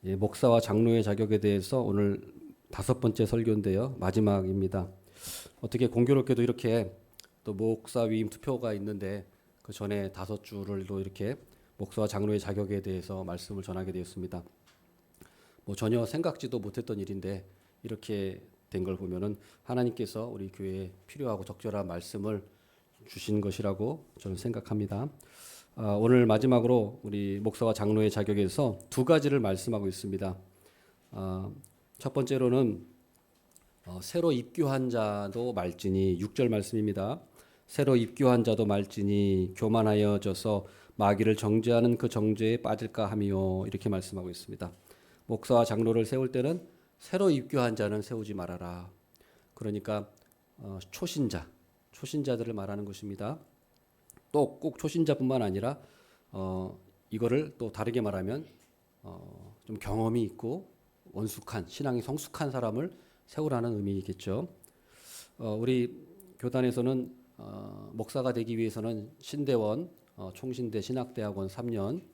예, 목사와 장로의 자격에 대해서 오늘 5번째 설교인데요. 마지막입니다. 어떻게 공교롭게도 이렇게 또 목사 위임 투표가 있는데 그 전에 5주를 또 이렇게 목사와 장로의 자격에 대해서 말씀을 전하게 되었습니다. 뭐 전혀 생각지도 못했던 일인데 이렇게 된 걸 보면은 하나님께서 우리 교회에 필요하고 적절한 말씀을 주신 것이라고 저는 생각합니다. 오늘 마지막으로 우리 목사와 장로의 자격에서 2가지를 말씀하고 있습니다. 첫 번째로는 새로 입교한 자도 말지니 6절 말씀입니다. 새로 입교한 자도 말지니 교만하여져서 마귀를 정죄하는 그 정죄에 빠질까 하며 이렇게 말씀하고 있습니다. 목사와 장로를 세울 때는 새로 입교한 자는 세우지 말아라. 그러니까 초신자들을 말하는 것입니다. 또 꼭 초신자뿐만 아니라 이거를 또 다르게 말하면 좀 경험이 있고 원숙한 신앙이 성숙한 사람을 세우라는 의미겠죠. 우리 교단에서는 목사가 되기 위해서는 신대원, 총신대 신학대학원 3년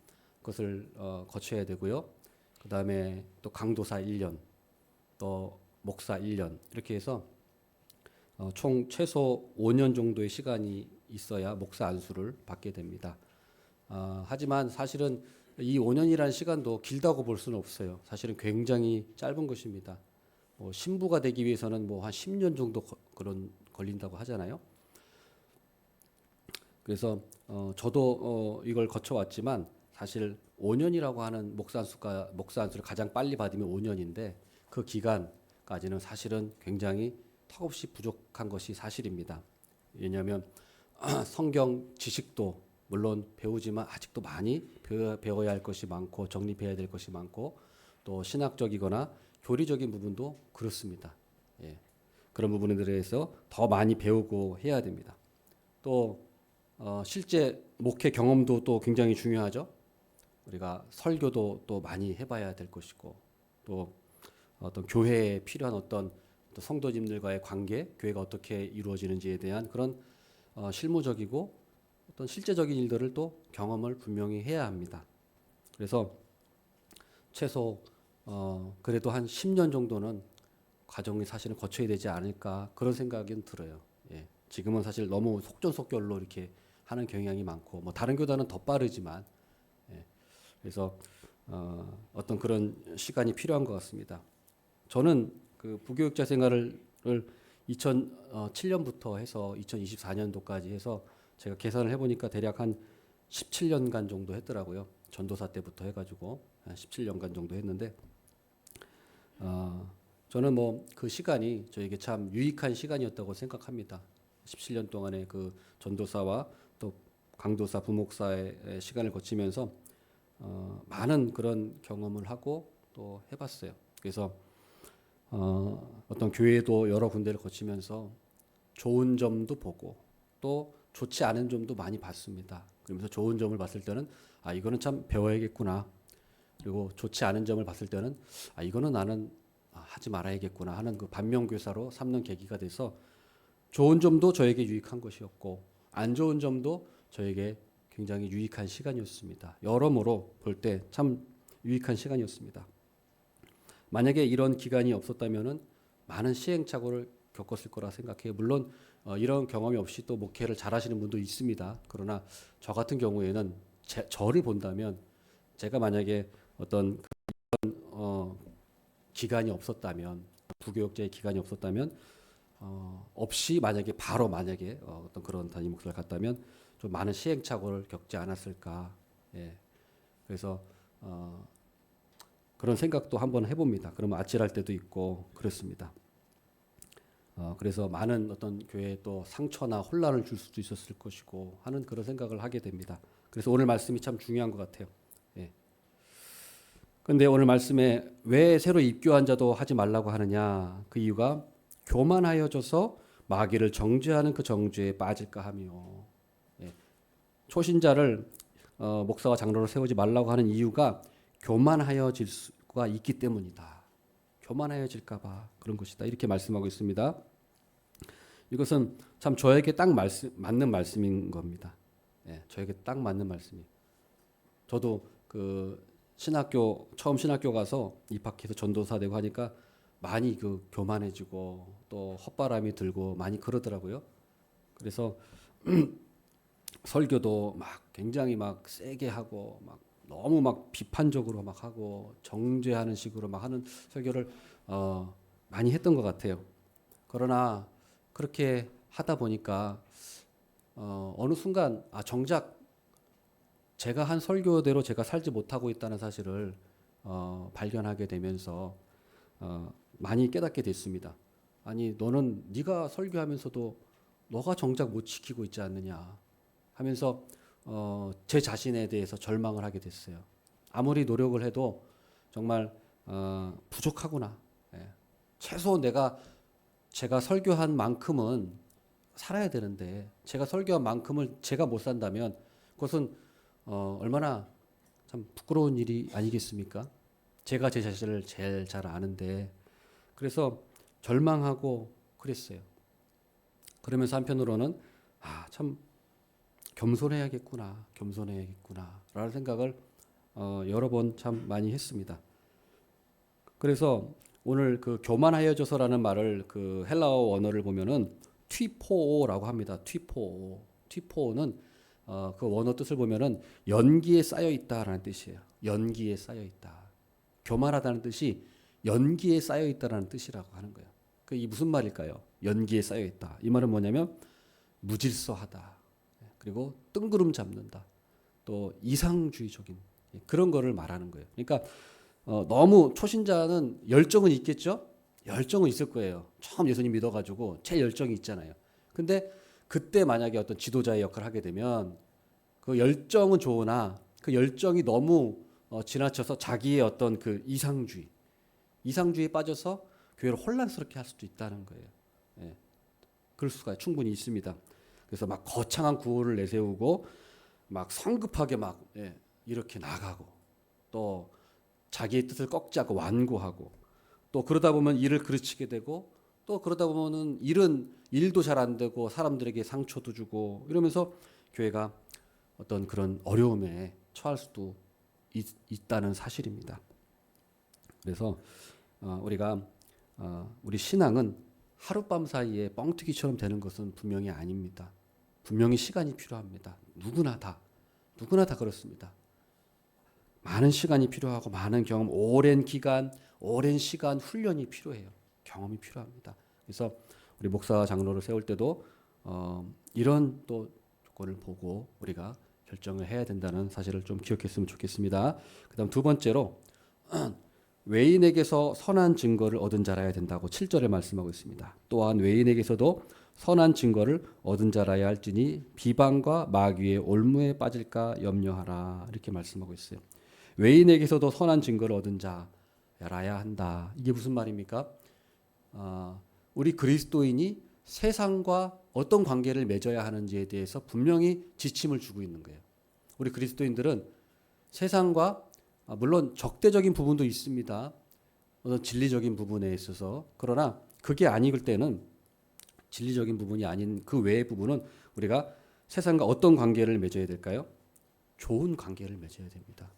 그것을 거쳐야 되고요. 그 다음에 또 강도사 1년, 또 목사 1년 이렇게 해서 총 최소 5년 정도의 시간이 있어야 목사 안수를 받게 됩니다. 하지만 사실은 이 5년이라는 시간도 길다고 볼 수는 없어요. 사실은 굉장히 짧은 것입니다. 신부가 되기 위해서는 뭐 한 10년 정도 그런 걸린다고 하잖아요. 그래서 저도 이걸 거쳐왔지만 사실 5년이라고 하는 목사 안수를 가장 빨리 받으면 5년인데 그 기간까지는 사실은 굉장히 턱없이 부족한 것이 사실입니다. 왜냐하면 성경 지식도 물론 배우지만 아직도 많이 배워야 할 것이 많고 정립해야 될 것이 많고 또 신학적이거나 교리적인 부분도 그렇습니다. 예. 그런 부분에 대해서 더 많이 배우고 해야 됩니다. 또 실제 목회 경험도 또 굉장히 중요하죠. 우리가 설교도 또 많이 해봐야 될 것이고 또 어떤 교회에 필요한 어떤 또 성도님들과의 관계, 교회가 어떻게 이루어지는지에 대한 그런 실무적이고 어떤 실제적인 일들을 또 경험을 분명히 해야 합니다. 그래서 최소 그래도 한 10년 정도는 과정이 사실은 거쳐야 되지 않을까 그런 생각은 들어요. 예. 지금은 사실 너무 속전속결로 이렇게 하는 경향이 많고 뭐 다른 교단은 더 빠르지만 예. 그래서 어떤 그런 시간이 필요한 것 같습니다. 저는 그 부교육자 생활을 2007년부터 해서 2024년도까지 해서 제가 계산을 해보니까 대략 한 17년간 정도 했더라고요. 전도사 때부터 해가지고 17년간 정도 했는데 저는 뭐 그 시간이 저에게 참 유익한 시간이었다고 생각합니다. 17년 동안의 그 전도사와 또 강도사, 부목사의 시간을 거치면서 많은 그런 경험을 하고 또 해봤어요. 그래서 어떤 교회도 여러 군데를 거치면서 좋은 점도 보고 또 좋지 않은 점도 많이 봤습니다. 그러면서 좋은 점을 봤을 때는 이거는 참 배워야겠구나. 그리고 좋지 않은 점을 봤을 때는 이거는 나는 하지 말아야겠구나 하는 그 반면교사로 삼는 계기가 돼서 좋은 점도 저에게 유익한 것이었고 안 좋은 점도 저에게 굉장히 유익한 시간이었습니다. 여러모로 볼 때 참 유익한 시간이었습니다. 만약에 이런 기간이 없었다면은 많은 시행착오를 겪었을 거라 생각해요. 물론 이런 경험이 없이 또 목회를 잘하시는 분도 있습니다. 그러나 저 같은 경우에는 저를 본다면 제가 만약에 어떤 기간이 없었다면 부교육자의 기간이 없었다면 없이 만약에 바로 만약에 어떤 그런 단임 목사를 갔다면 좀 많은 시행착오를 겪지 않았을까. 예. 그래서 그런 생각도 한번 해봅니다. 그러면 아찔할 때도 있고 그렇습니다. 그래서 많은 어떤 교회에 또 상처나 혼란을 줄 수도 있었을 것이고 하는 그런 생각을 하게 됩니다. 그래서 오늘 말씀이 참 중요한 것 같아요. 예. 근데 오늘 말씀에 왜 새로 입교한 자도 하지 말라고 하느냐? 그 이유가 교만하여져서 마귀를 정죄하는 그 정죄에 빠질까 하며 예. 초신자를 목사와 장로를 세우지 말라고 하는 이유가 교만하여질 수가 있기 때문이다. 교만하여질까 봐 그런 것이다. 이렇게 말씀하고 있습니다. 이것은 참 저에게 딱 맞는 말씀인 겁니다. 예, 저에게 딱 맞는 말씀이. 저도 그 처음 신학교 가서 입학해서 전도사 되고 하니까 많이 그 교만해지고 또 헛바람이 들고 많이 그러더라고요. 그래서 설교도 막 굉장히 막 세게 하고 막 너무 막 비판적으로 막 하고 정죄하는 식으로 막 하는 설교를 많이 했던 것 같아요. 그러나 그렇게 하다 보니까 어느 순간 정작 제가 한 설교대로 제가 살지 못하고 있다는 사실을 발견하게 되면서 많이 깨닫게 됐습니다. 아니 너는 네가 설교하면서도 너가 정작 못 지키고 있지 않느냐 하면서 제 자신에 대해서 절망을 하게 됐어요. 아무리 노력을 해도 정말 부족하구나. 예. 최소 제가 설교한 만큼은 살아야 되는데 제가 설교한 만큼을 제가 못 산다면 그것은 얼마나 참 부끄러운 일이 아니겠습니까? 제가 제 자신을 제일 잘 아는데 그래서 절망하고 그랬어요. 그러면서 한편으로는 참 겸손해야겠구나 라는 생각을 여러 번 참 많이 했습니다. 그래서 오늘 그 교만하여져서라는 말을 그 헬라어 원어를 보면은 튀포오라고 합니다. 튀포오는 그 원어 뜻을 보면은 연기에 쌓여 있다라는 뜻이에요. 연기에 쌓여 있다. 교만하다는 뜻이 연기에 쌓여 있다라는 뜻이라고 하는 거예요. 이 무슨 말일까요? 연기에 쌓여 있다. 이 말은 뭐냐면 무질서하다. 그리고 뜬구름 잡는다. 또 이상주의적인 그런 거를 말하는 거예요. 그러니까 너무 초신자는 열정은 있겠죠? 열정은 있을 거예요. 처음 예수님 믿어가지고 제 열정이 있잖아요. 근데 그때 만약에 어떤 지도자의 역할을 하게 되면 그 열정은 좋으나 그 열정이 너무 지나쳐서 자기의 어떤 그 이상주의에 빠져서 교회를 혼란스럽게 할 수도 있다는 거예요. 예. 그럴 수가 충분히 있습니다. 그래서 막 거창한 구호를 내세우고 막 성급하게 막 이렇게 나가고 또 자기의 뜻을 꺾지 않고 완고하고 또 그러다 보면 일을 그르치게 되고 또 그러다 보면은 일도 잘 안 되고 사람들에게 상처도 주고 이러면서 교회가 어떤 그런 어려움에 처할 수도 있다는 사실입니다. 그래서 우리 신앙은 하룻밤 사이에 뻥튀기처럼 되는 것은 분명히 아닙니다. 분명히 시간이 필요합니다. 누구나 다 그렇습니다. 많은 시간이 필요하고 많은 경험, 오랜 시간 훈련이 필요해요. 경험이 필요합니다. 그래서 우리 목사 장로를 세울 때도 이런 또 조건을 보고 우리가 결정을 해야 된다는 사실을 좀 기억했으면 좋겠습니다. 그다음 두 번째로 외인에게서 선한 증거를 얻은 자라야 된다고 7절에 말씀하고 있습니다. 또한 외인에게서도 선한 증거를 얻은 자라야 할지니 비방과 마귀의 올무에 빠질까 염려하라 이렇게 말씀하고 있어요. 외인에게서도 선한 증거를 얻은 자라야 한다. 이게 무슨 말입니까? 우리 그리스도인이 세상과 어떤 관계를 맺어야 하는지에 대해서 분명히 지침을 주고 있는 거예요. 우리 그리스도인들은 세상과 물론 적대적인 부분도 있습니다. 어떤 진리적인 부분에 있어서 그러나 그게 아닐 때는 진리적인 부분이 아닌 그 외의 부분은 우리가 세상과 어떤 관계를 맺어야 될까요? 좋은 관계를 맺어야 됩니다.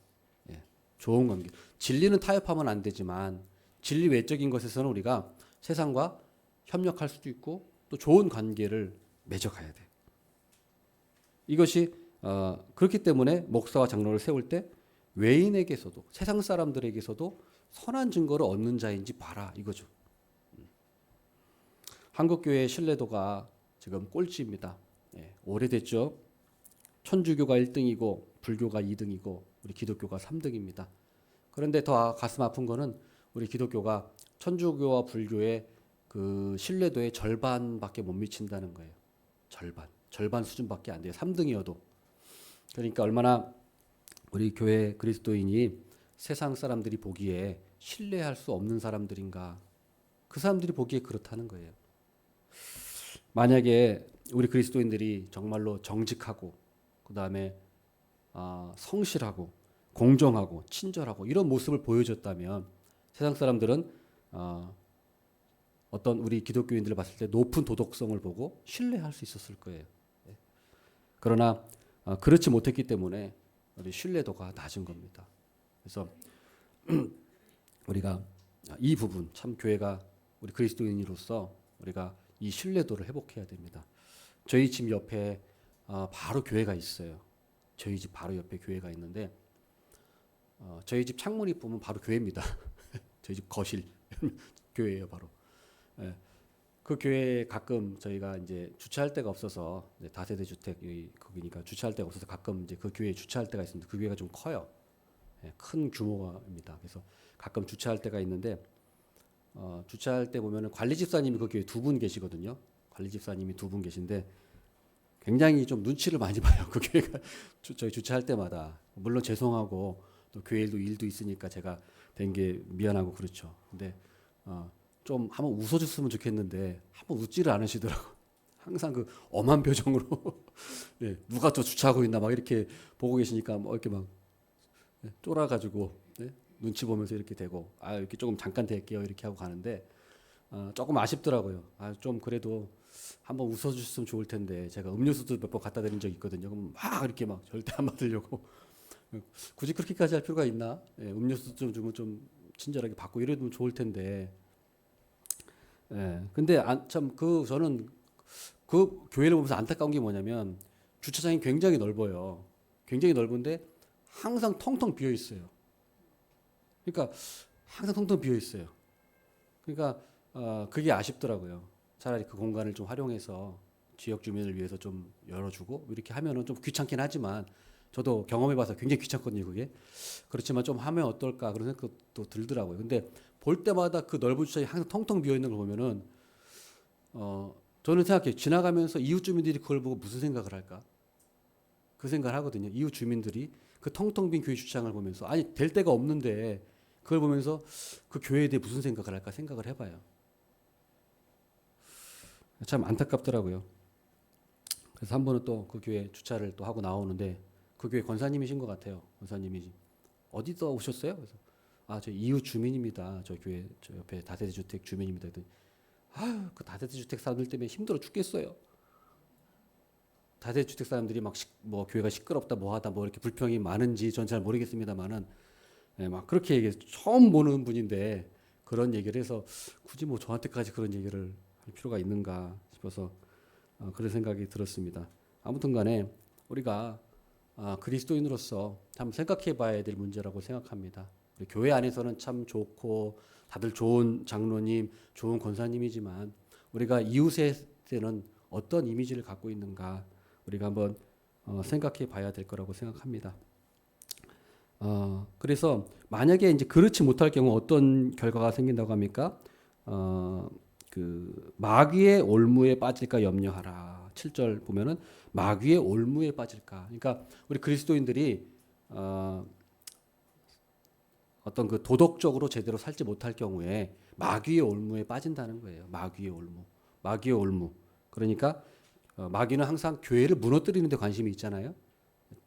예, 좋은 관계. 진리는 타협하면 안 되지만 진리 외적인 것에서는 우리가 세상과 협력할 수도 있고 또 좋은 관계를 맺어가야 돼. 이것이 그렇기 때문에 목사와 장로를 세울 때 외인에게서도 세상 사람들에게서도 선한 증거를 얻는 자인지 봐라 이거죠. 한국 교회의 신뢰도가 지금 꼴찌입니다. 오래됐죠. 천주교가 1등이고 불교가 2등이고 우리 기독교가 3등입니다. 그런데 더 가슴 아픈 거는 우리 기독교가 천주교와 불교의 그 신뢰도의 절반밖에 못 미친다는 거예요. 절반 수준밖에 안 돼요. 3등이어도. 그러니까 얼마나 우리 교회 그리스도인이 세상 사람들이 보기에 신뢰할 수 없는 사람들인가. 그 사람들이 보기에 그렇다는 거예요. 만약에 우리 그리스도인들이 정말로 정직하고 그다음에 성실하고 공정하고 친절하고 이런 모습을 보여줬다면 세상 사람들은 어떤 우리 기독교인들을 봤을 때 높은 도덕성을 보고 신뢰할 수 있었을 거예요. 그러나 그렇지 못했기 때문에 우리 신뢰도가 낮은 겁니다. 그래서 우리가 이 부분 참 교회가 우리 그리스도인으로서 우리가 이 신뢰도를 회복해야 됩니다. 저희 집 옆에 바로 교회가 있어요. 저희 집 바로 옆에 교회가 있는데 저희 집 창문이 보면 바로 교회입니다. 저희 집 거실 교회예요, 바로. 예. 그 교회에 가끔 저희가 이제 주차할 데가 없어서 이제 다세대 주택 거기니까 주차할 데가 없어서 가끔 이제 그 교회에 주차할 때가 있습니다. 그 교회가 좀 커요. 예, 큰 규모입니다. 그래서 가끔 주차할 때가 있는데 주차할 때 보면은 관리 집사님이 그 교회 두 분 계시거든요. 관리 집사님이 두 분 계신데 굉장히 좀 눈치를 많이 봐요. 그 교회가 저희 주차할 때마다 물론 죄송하고 또 교회 일도 있으니까 제가 된 게 미안하고 그렇죠. 근데 좀 한번 웃어줬으면 좋겠는데 한번 웃지를 않으시더라고. 항상 그 엄한 표정으로 네, 누가 또 주차하고 있나 막 이렇게 보고 계시니까 뭐 이렇게 막 쫄아가지고 네, 눈치 보면서 이렇게 되고 이렇게 조금 잠깐 댈게요 이렇게 하고 가는데 조금 아쉽더라고요. 좀 그래도 한번 웃어주셨으면 좋을 텐데 제가 음료수도 몇 번 갖다 드린 적 있거든요. 그럼 막 이렇게 막 절대 안 받으려고 굳이 그렇게까지 할 필요가 있나? 예, 음료수 좀 주면 좀 친절하게 받고 이래도 좋을 텐데. 예, 근데 저는 그 교회를 보면서 안타까운 게 뭐냐면 주차장이 굉장히 넓어요. 굉장히 넓은데 항상 텅텅 비어 있어요. 그러니까 항상 텅텅 비어 있어요. 그러니까 그게 아쉽더라고요. 차라리 그 공간을 좀 활용해서 지역 주민을 위해서 좀 열어주고 이렇게 하면은 좀 귀찮긴 하지만 저도 경험해봐서 굉장히 귀찮거든요. 그게 그렇지만 좀 하면 어떨까 그런 생각도 들더라고요. 근데 볼 때마다 그 넓은 주차장이 항상 텅텅 비어 있는 걸 보면은 저는 생각해요. 지나가면서 이웃 주민들이 그걸 보고 무슨 생각을 할까? 그 생각을 하거든요. 이웃 주민들이 그 텅텅 빈 교회 주차장을 보면서 아니 될 데가 없는데 그걸 보면서 그 교회에 대해 무슨 생각을 할까 생각을 해봐요. 참 안타깝더라고요. 그래서 한 번은 또 그 교회 주차를 또 하고 나오는데 그 교회 권사님이신 것 같아요. 권사님이 어디서 오셨어요? 그래서 저 이웃 주민입니다. 저 교회 저 옆에 다세대 주택 주민입니다. 그 다세대 주택 사람들 때문에 힘들어 죽겠어요. 다세대 주택 사람들이 뭐 교회가 시끄럽다 뭐하다 뭐 이렇게 불평이 많은지 전 잘 모르겠습니다만은 막 그렇게 처음 보는 분인데 그런 얘기를 해서 굳이 뭐 저한테까지 그런 얘기를 할 필요가 있는가 싶어서 그런 생각이 들었습니다. 아무튼간에 우리가 그리스도인으로서 참 생각해봐야 될 문제라고 생각합니다. 우리 교회 안에서는 참 좋고 다들 좋은 장로님, 좋은 권사님이지만 우리가 이웃에게는 어떤 이미지를 갖고 있는가 우리가 한번 생각해봐야 될 거라고 생각합니다. 그래서 만약에 이제 그렇지 못할 경우 어떤 결과가 생긴다고 합니까? 그 마귀의 올무에 빠질까 염려하라. 7절 보면은 마귀의 올무에 빠질까. 그러니까 우리 그리스도인들이 어떤 그 도덕적으로 제대로 살지 못할 경우에 마귀의 올무에 빠진다는 거예요. 마귀의 올무. 마귀의 올무. 그러니까 마귀는 항상 교회를 무너뜨리는 데 관심이 있잖아요.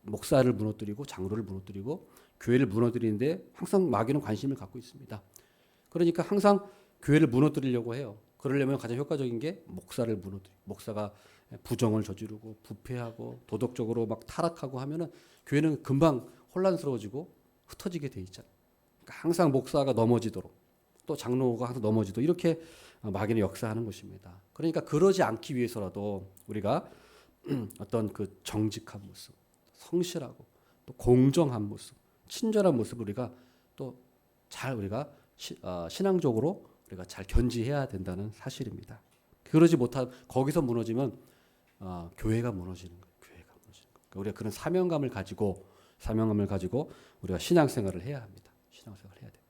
목사를 무너뜨리고 장로를 무너뜨리고 교회를 무너뜨리는데 항상 마귀는 관심을 갖고 있습니다. 그러니까 항상 교회를 무너뜨리려고 해요. 그러려면 가장 효과적인 게 목사를 무너뜨리고 목사가 부정을 저지르고 부패하고 도덕적으로 막 타락하고 하면은 교회는 금방 혼란스러워지고 흩어지게 돼 있잖아요. 그러니까 항상 목사가 넘어지도록 또 장로가 항상 넘어지도록 이렇게 마귀는 역사하는 것입니다. 그러니까 그러지 않기 위해서라도 우리가 어떤 그 정직한 모습, 성실하고 또 공정한 모습, 친절한 모습을 우리가 또 잘 우리가 신앙적으로 우리가 잘 견지해야 된다는 사실입니다. 그러지 못한 거기서 무너지면 교회가 무너지는 거예요. 교회가 무너지는 거예요. 그러니까 우리가 그런 사명감을 가지고 우리가 신앙생활을 해야 합니다. 신앙생활을 해야 돼요.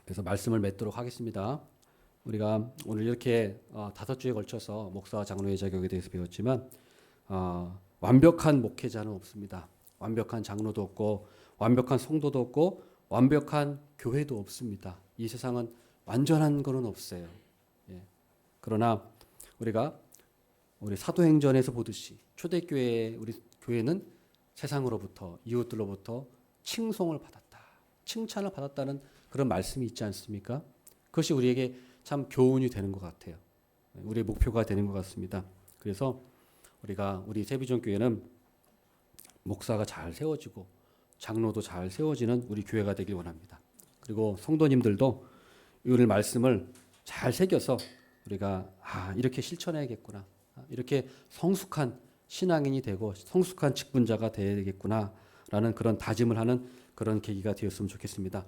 그래서 말씀을 맺도록 하겠습니다. 우리가 오늘 이렇게 5주에 걸쳐서 목사와 장로의 자격에 대해서 배웠지만 완벽한 목회자는 없습니다. 완벽한 장로도 없고 완벽한 성도도 없고 완벽한 교회도 없습니다. 이 세상은 완전한 것은 없어요. 예. 그러나 우리 사도행전에서 보듯이 초대교회 우리 교회는 세상으로부터 이웃들로부터 칭송을 받았다. 칭찬을 받았다는 그런 말씀이 있지 않습니까? 그것이 우리에게 참 교훈이 되는 것 같아요. 우리의 목표가 되는 것 같습니다. 그래서 우리 세비전 교회는 목사가 잘 세워지고 장로도 잘 세워지는 우리 교회가 되길 원합니다. 그리고 성도님들도 오늘 말씀을 잘 새겨서 우리가 이렇게 실천해야겠구나. 이렇게 성숙한 신앙인이 되고 성숙한 직분자가 되야겠구나라는 그런 다짐을 하는 그런 계기가 되었으면 좋겠습니다.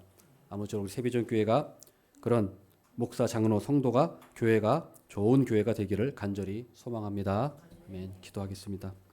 아무쪼록 우리 세비전 교회가 그런 목사, 장로, 성도가 교회가 좋은 교회가 되기를 간절히 소망합니다. 아멘. 기도하겠습니다.